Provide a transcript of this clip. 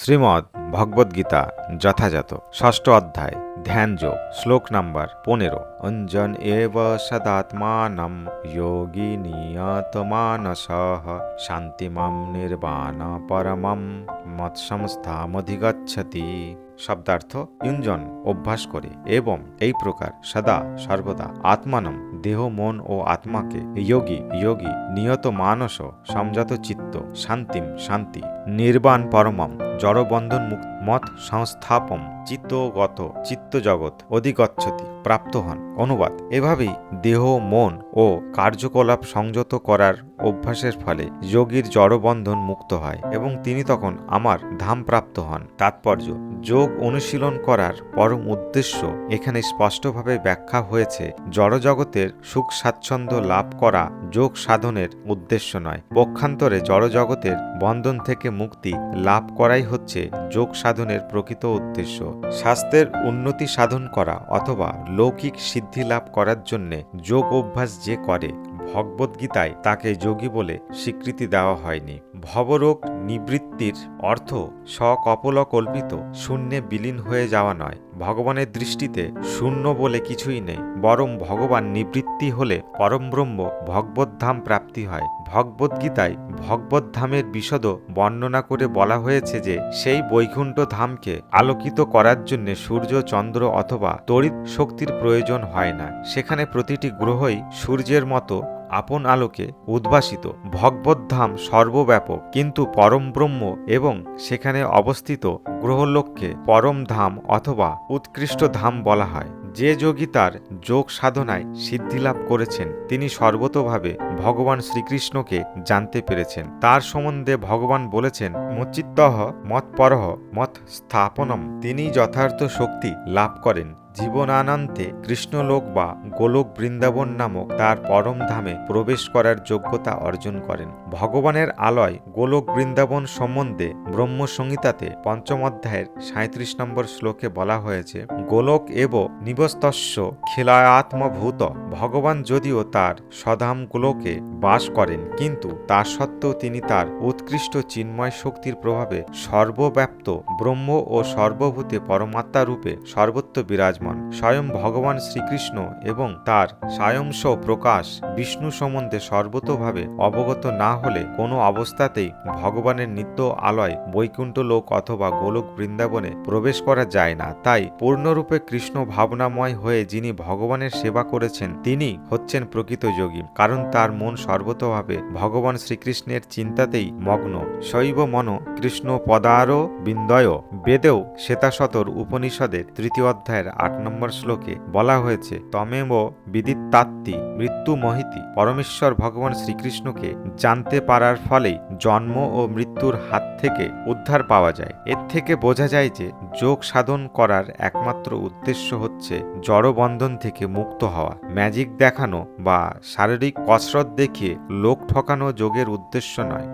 শ্রীমদ্ ভগবদ্গীতা যথাযথ ষষ্ঠ অধ্যায় ধ্যান যোগ শ্লোক নাম্বার 15। অঞ্জন এব সদাত্মানম যোগী নিয়তমানসঃ শান্তিমাম নির্বাণ পরমম মৎসংস্থামধিগচ্ছতি। শব্দার্থ: ইঞ্জন অভ্যাস করে এবং এই প্রকার সদা সর্বদা আত্মানম দেহ মন ও আত্মাকে যোগী নিয়ত মানস সংযত চিত্ত শান্তিম শান্তি নির্বাণ পরমম জড়বন্ধন মুক্ত মত সংস্থাপম চিত্তগত চিত্তজগৎ অধিগচ্ছতি প্রাপ্ত হন। অনুবাদ: এভাবেই দেহ মন ও কার্যকলাপ সংযত করার অভ্যাসের ফলে যোগীর জড়বন্ধন মুক্ত হয় এবং তিনি তখন আমার ধাম প্রাপ্ত হন। তাৎপর্য: যোগ অনুশীলন করার পরম উদ্দেশ্য এখানে স্পষ্টভাবে ব্যাখ্যা হয়েছে। জড়জগতের সুখ স্বাচ্ছন্দ্য লাভ করা যোগ সাধনের উদ্দেশ্য নয়, পক্ষান্তরে জড়জগতের বন্ধন থেকে মুক্তি লাভ করাই হচ্ছে যোগ সাধনের প্রকৃত উদ্দেশ্য। স্বাস্থ্যের উন্নতি সাধন করা অথবা লৌকিক সিদ্ধি লাভ করার জন্য যোগ অভ্যাস যে করে, ভগবদ্গীতায় তাকে যোগী বলে স্বীকৃতি দেওয়া হয়নি। ভবরোগ নিবৃত্তির অর্থ সকপলকল্পিত শূন্যে বিলীন হয়ে যাওয়া নয়। ভগবানের দৃষ্টিতে শূন্য বলে কিছুই নেই, বরং ভগবান নিবৃত্তি হলে পরমব্রহ্ম ভগবদ্ধাম প্রাপ্তি হয়। ভগবদ্গীতায় ভগবদ্ধামের বিশদ বর্ণনা করে বলা হয়েছে যে সেই বৈকুণ্ঠ ধামকে আলোকিত করার জন্য সূর্য চন্দ্র অথবা তড়িৎ শক্তির প্রয়োজন হয় না। সেখানে প্রতিটি গ্রহই সূর্যের মতো আপন আলোকে উদ্ভাসিত। ভগবদ্ধাম সর্বব্যাপক, কিন্তু পরম ব্রহ্ম এবং সেখানে অবস্থিত গ্রহলোককে পরম ধাম অথবা উৎকৃষ্ট ধাম বলা হয়। যে যোগী তার যোগ সাধনায় সিদ্ধিলাভ করেছেন তিনি সর্বতোভাবে ভগবান শ্রীকৃষ্ণকে জানতে পেরেছেন। তার সম্বন্ধে ভগবান বলেছেন, মচ্চিত্তঃ মৎপরঃ মৎ স্থাপনম। তিনি যথার্থ শক্তি লাভ করেন জীবনানন্তে কৃষ্ণলোক বা গোলক বৃন্দাবন নামক তার পরম ধামে প্রবেশ করার যোগ্যতা অর্জন করেন। ভগবানের আলয় গোলক বৃন্দাবন সম্বন্ধে ব্রহ্মসংহিতাতে পঞ্চম অধ্যায়ের 37 নম্বর শ্লোকে বলা হয়েছে, গোলক এব নিবস্তস্য খিলায়াত্মভূত। ভগবান যদিও তার স্বধাম গোলকে বাস করেন, কিন্তু তা সত্ত্বেও তিনি তার উৎকৃষ্ট চিন্ময় শক্তির প্রভাবে সর্বব্যাপ্ত ব্রহ্ম ও সর্বভূতে পরমাত্মা রূপে সর্বত্র বিরাজমান। স্বয়ং ভগবান শ্রীকৃষ্ণ এবং তার স্বয়ংস্ব প্রকাশ বিষ্ণু সম্বন্ধে সর্বতোভাবে অবগত না হলে কোনো অবস্থাতেই ভগবানের নিত্য আলয় বৈকুণ্ঠ লোক অথবা গোলক বৃন্দাবনে প্রবেশ করা যায় না। তাই পূর্ণরূপে কৃষ্ণ ভাবনাময় হয়ে যিনি ভগবানের সেবা করেছেন তিনি হচ্ছেন প্রকৃত যোগী, কারণ তার মন সর্বতোভাবে ভগবান শ্রীকৃষ্ণের চিন্তাতেই মগ্ন। শৈব মন কৃষ্ণ পদার বিন্দয়। বেদেও শ্বেতাশতর উপনিষদের 3য় অধ্যায়ের 8 নম্বর শ্লোকে বলা হয়েছে, তমেব বিদিত্তাত্তি মৃত্যু মহিতি। পরমেশ্বর ভগবান শ্রীকৃষ্ণকে জানতে পারার ফলেই জন্ম ও মৃত্যুর হাত থেকে উদ্ধার পাওয়া যায়। এর থেকে বোঝা যায় যে যোগ সাধন করার একমাত্র উদ্দেশ্য হচ্ছে জড়বন্ধন থেকে মুক্ত হওয়া। ম্যাজিক দেখানো বা শারীরিক কসরত দেখিয়ে লোক ঠকানো যোগের উদ্দেশ্য নয়।